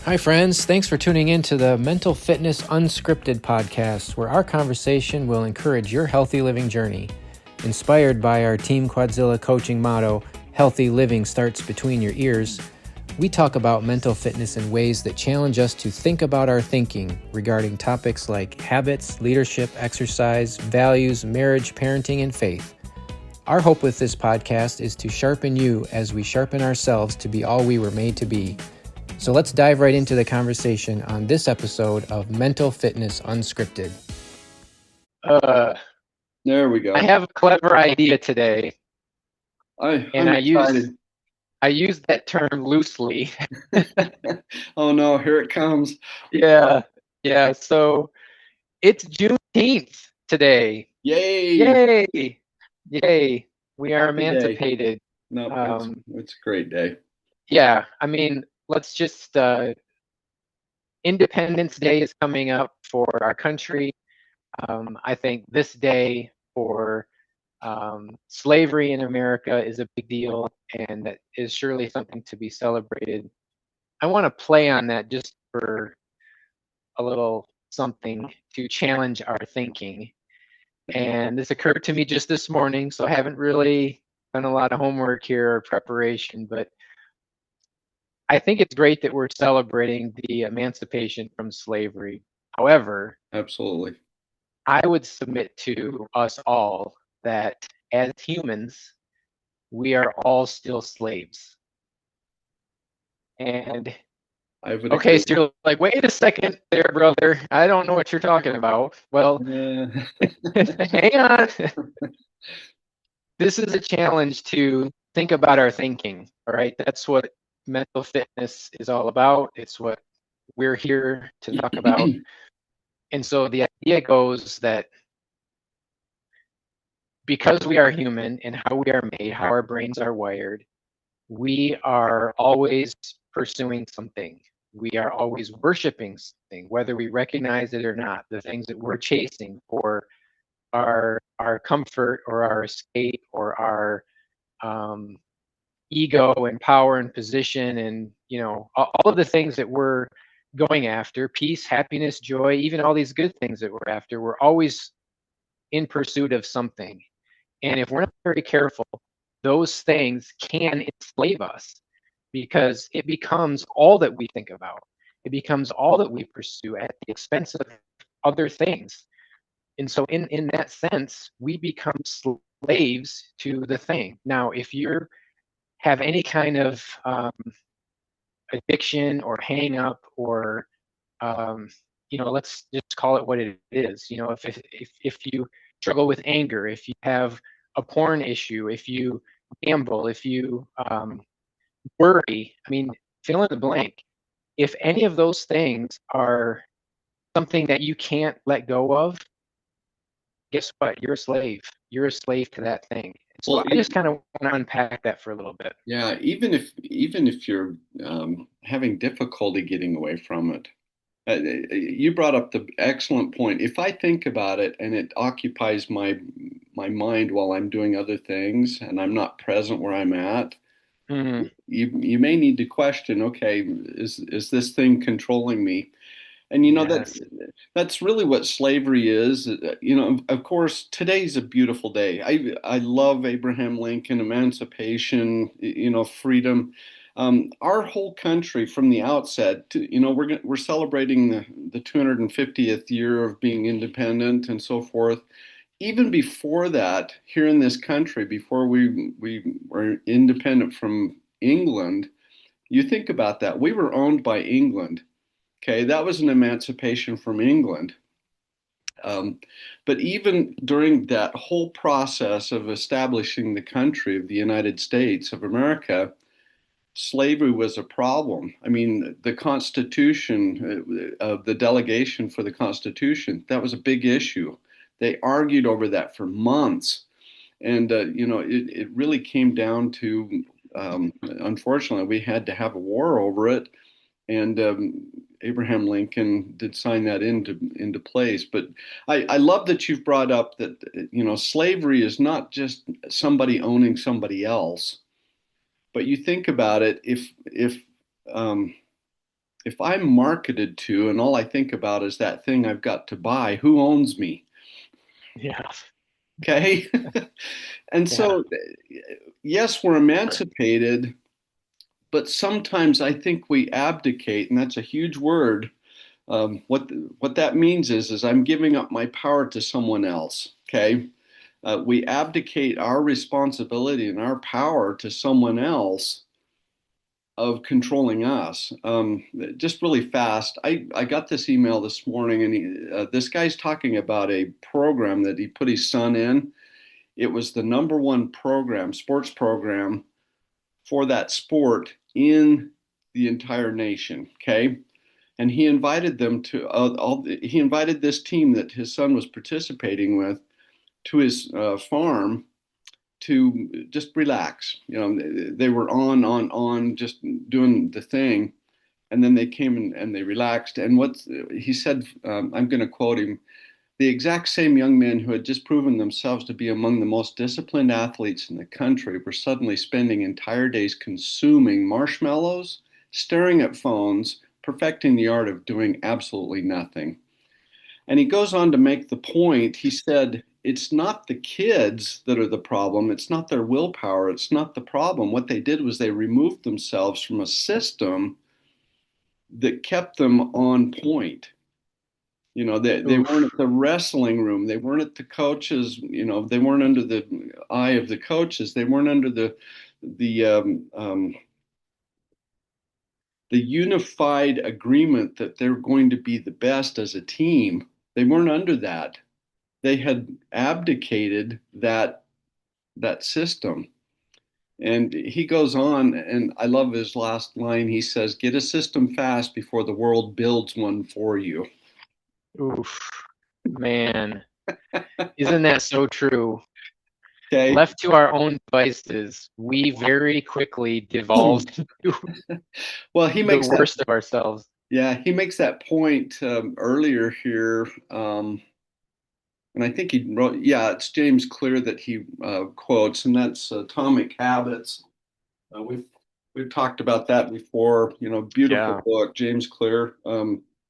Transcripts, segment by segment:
Hi, friends. Thanks for tuning in to the Mental Fitness Unscripted podcast, where our conversation will encourage your healthy living journey. Inspired by our Team Quadzilla coaching motto, Healthy Living Starts Between Your Ears, we talk about mental fitness in ways that challenge us to think about our thinking regarding topics like habits, leadership, exercise, values, marriage, parenting, and faith. Our hope with this podcast is to sharpen you as we sharpen ourselves to be all we were made to be. So let's dive right into the conversation on this episode of Mental Fitness Unscripted. There we go. I have a clever idea today, I'm and excited. I use that term loosely. Oh no, here it comes. Yeah. So it's Juneteenth today. Yay! Yay! We are Happy day. emancipated. No, it's a great day. Yeah. I mean, let's just Independence Day is coming up for our country. I think this day for slavery in America is a big deal, and that is surely something to be celebrated. I want to play on that just for a little something to challenge our thinking. And this occurred to me just this morning, so I haven't really done a lot of homework here or preparation, but I think it's great that we're celebrating the emancipation from slavery. However, Absolutely. I would submit to us all that as humans, we are all still slaves. And I would okay, agree. so you're like, wait a second there, brother. I don't know what you're talking about. Well, Yeah. hang on. This is a challenge to think about our thinking. All right. That's what mental fitness is all about. It's what we're here to talk about. And so the idea goes that because we are human and how we are made, how our brains are wired, we are always pursuing something. We are always worshiping something, whether we recognize it or not. The things that we're chasing for our comfort or our escape or our um, ego and power and position, and all of the things that we're going after, peace, happiness, joy, even all these good things that we're after, we're always in pursuit of something. And if we're not very careful, those things can enslave us because it becomes all that we think about. It becomes all that we pursue at the expense of other things. And so, in that sense, we become slaves to the thing. Now, if you have any kind of addiction or hang up or let's just call it what it is. If you struggle with anger, if you have a porn issue, if you gamble, if you worry, I mean, fill in the blank. If any of those things are something that you can't let go of, guess what? You're a slave. You're a slave to that thing. So Well, I just kind of want to unpack that for a little bit. yeah, even if you're having difficulty getting away from it, you brought up the excellent point. If I think about it and it occupies my mind while I'm doing other things and I'm not present where I'm at, Mm-hmm. you may need to question, okay, is this thing controlling me? And Yes. that's really what slavery is. Of course, today's a beautiful day. I love Abraham Lincoln, emancipation, freedom. Our whole country from the outset, we're celebrating the 250th year of being independent and so forth. Even before that, here in this country, before we were independent from England, you think about that. We were owned by England. Okay, that was an emancipation from England. But even during that whole process of establishing the country of the United States of America, slavery was a problem. I mean, the Constitution, the delegation for the Constitution, that was a big issue. They argued over that for months. And, it really came down to, unfortunately, we had to have a war over it. And Abraham Lincoln did sign that into place. But I love that you've brought up that slavery is not just somebody owning somebody else, but you think about it, if um, if I'm marketed to and all I think about is that thing I've got to buy, who owns me? Yeah. Okay. And Yeah. so, yes, we're emancipated, but sometimes I think we abdicate, and that's a huge word. What that means is I'm giving up my power to someone else. Okay. We abdicate our responsibility and our power to someone else of controlling us. Just really fast, I got this email this morning, and this guy's talking about a program that he put his son in. It was the number one program, sports program for that sport in the entire nation. Okay. And he invited them to he invited this team that his son was participating with to his farm to just relax. They were on, just doing the thing, and then they came and they relaxed. And what he said, I'm going to quote him: the exact same young men who had just proven themselves to be among the most disciplined athletes in the country were suddenly spending entire days consuming marshmallows, staring at phones, perfecting the art of doing absolutely nothing. And he goes on to make the point. He said, it's not the kids that are the problem. It's not their willpower. It's not the problem. What they did was they removed themselves from a system that kept them on point. They weren't Oof. at the wrestling room. They weren't at the coaches. They weren't under the eye of the coaches. They weren't under the the unified agreement that they're going to be the best as a team. They weren't under that. They had abdicated that system. And he goes on, and I love his last line. He says, "Get a system fast before the world builds one for you." Oof. Man, isn't that so true? Okay. Left to our own devices, we very quickly devolve into Well, he the makes that worst of ourselves. yeah, he makes that point earlier here, and I think he wrote, yeah, it's James Clear that he quotes, and that's Atomic Habits. We've talked about that before. Beautiful Yeah. book, James Clear.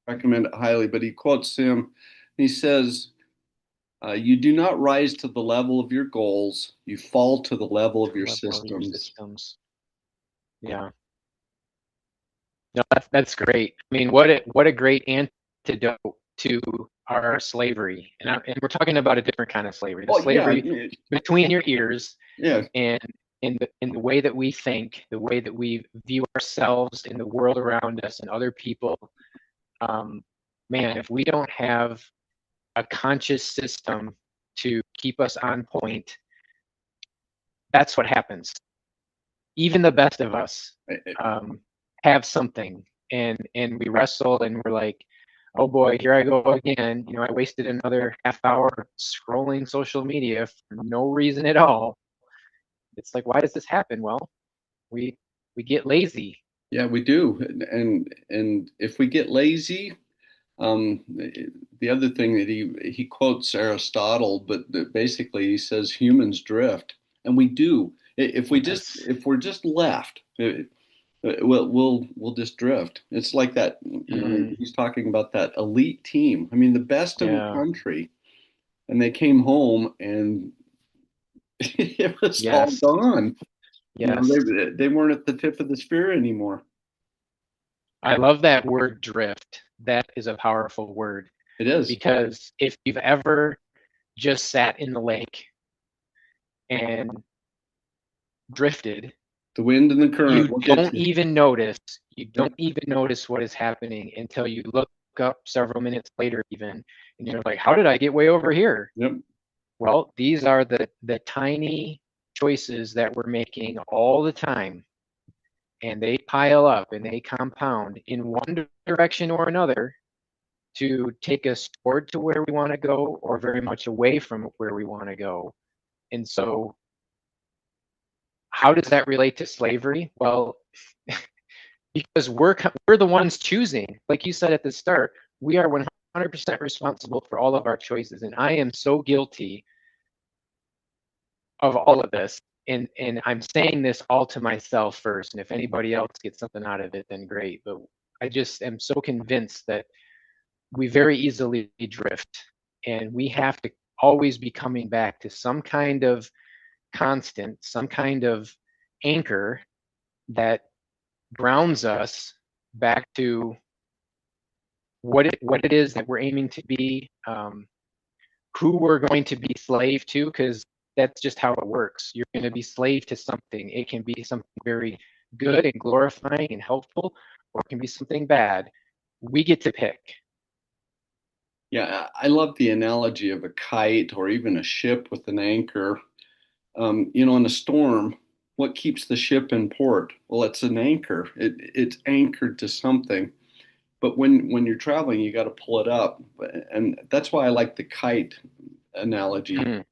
Recommend it highly. But he quotes him. He says, "You do not rise to the level of your goals. You fall to the level of To your level of your systems." systems. Yeah. No, that's great. I mean, what a great antidote to our slavery. And we're talking about a different kind of slavery, the Well, yeah, slavery between your ears yeah. and in the way that we think, the way that we view ourselves in the world around us and other people. Um, Man, if we don't have a conscious system to keep us on point, that's what happens. Even the best of us um, have something, and we wrestle, and we're like, oh boy, here I go again. I wasted another half hour scrolling social media for no reason at all. It's like, why does this happen? Well, we we get lazy. Yeah, we do. And if we get lazy, um, the other thing that he quotes Aristotle, but basically he says humans drift, and we do. Yes. If we're just left, we'll just drift. It's like that. Mm, He's talking about that elite team. I mean, the best in the yeah. country, and they came home and it was all Yes. gone. Yes. They weren't at the tip of the spear anymore. I love that word drift. That is a powerful word It is. because if you've ever just sat in the lake and drifted, The wind and the current you will get don't you. even notice. You don't even notice what is happening until you look up several minutes later, even, and you're like, "How did I get way over here?" Yep. Well, these are the tiny choices that we're making all the time, and they pile up and they compound in one direction or another to take us toward to where we want to go or very much away from where we want to go. And so, how does that relate to slavery? Well, because we're the ones choosing. Like you said at the start, we are 100% responsible for all of our choices, and I am so guilty of all of this. And I'm saying this all to myself first, and if anybody else gets something out of it, then great. But I just am so convinced that we very easily drift, and we have to always be coming back to some kind of constant, some kind of anchor that grounds us back to what it is that we're aiming to be, who we're going to be slave to, because that's just how it works. You're going to be slave to something. It can be something very good and glorifying and helpful, or it can be something bad. We get to pick. Yeah, I love the analogy of a kite or even a ship with an anchor. In a storm, what keeps the ship in port? Well, it's an anchor. It's anchored to something. But when you're traveling, you got to pull it up, and that's why I like the kite analogy. Mm,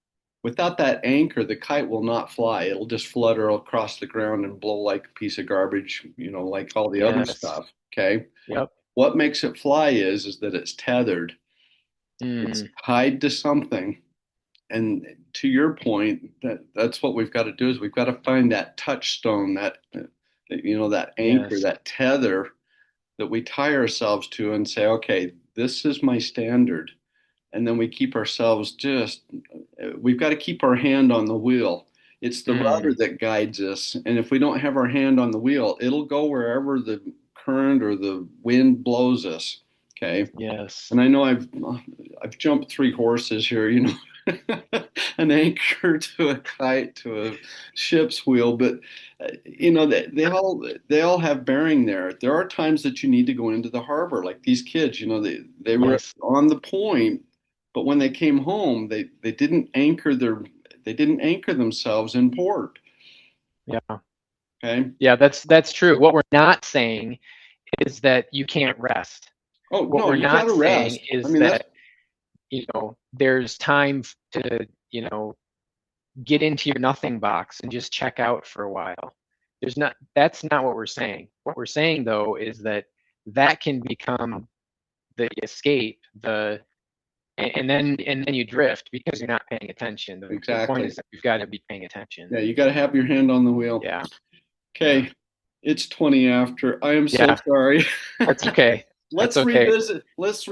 Without that anchor, the kite will not fly. It'll just flutter across the ground and blow like a piece of garbage, like all the other yes. stuff. Okay. Yep. What makes it fly is that it's tethered. It's Mm, tied to something. And to your point, that's what we've got to do is we've got to find that touchstone, that anchor, yes. that tether that we tie ourselves to and say, okay, this is my standard. And then we keep ourselves we've got to keep our hand on the wheel. It's the rudder Mm, that guides us. And if we don't have our hand on the wheel, it'll go wherever the current or the wind blows us. Okay. yes. And I know I've jumped three horses here, an anchor to a kite to a ship's wheel, but they all have bearing there. There are times that you need to go into the harbor, like these kids. They were Yes. on the point, but when they came home, they didn't anchor themselves in port. Yeah. Okay. Yeah, that's true. What we're not saying is that you can't rest. Oh What no, we're you got not to saying rest. I is mean that's that, there's time to, get into your nothing box and just check out for a while. That's not what we're saying. What we're saying though is that that can become the escape, and then you drift because you're not paying attention. The point exactly. is that we've got to be paying attention. Yeah, you got to have your hand on the wheel. Yeah. Yeah. Okay, it's 20 after. I am so Yeah. sorry. That's okay. That's Let's okay.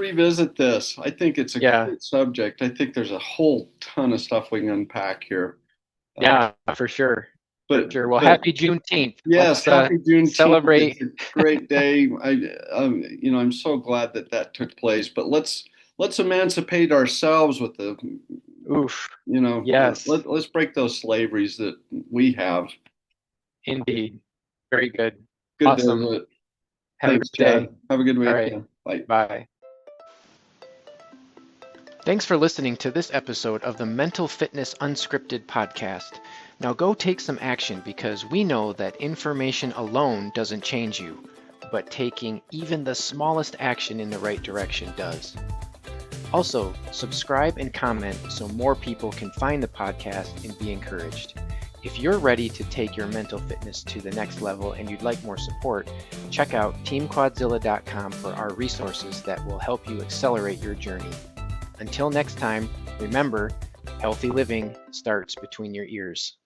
revisit this. I think it's a Yeah. great subject. I think there's a whole ton of stuff we can unpack here. Uh, Yeah, for sure. For but sure. Well, but happy Juneteenth. yes, Let's happy Juneteenth. It's celebrate. a great day. I'm so glad that took place. But let's emancipate ourselves with Oof. Yes, let's break those slaveries that we have. indeed. Very good. Good Awesome. visit. Have a Thanks, good day. Chad. Have a good All right. weekend. Bye. Bye. Thanks for listening to this episode of the Mental Fitness Unscripted podcast. Now go take some action, because we know that information alone doesn't change you, but taking even the smallest action in the right direction does. Also, subscribe and comment so more people can find the podcast and be encouraged. If you're ready to take your mental fitness to the next level and you'd like more support, check out teamquadzilla.com for our resources that will help you accelerate your journey. Until next time, remember, healthy living starts between your ears.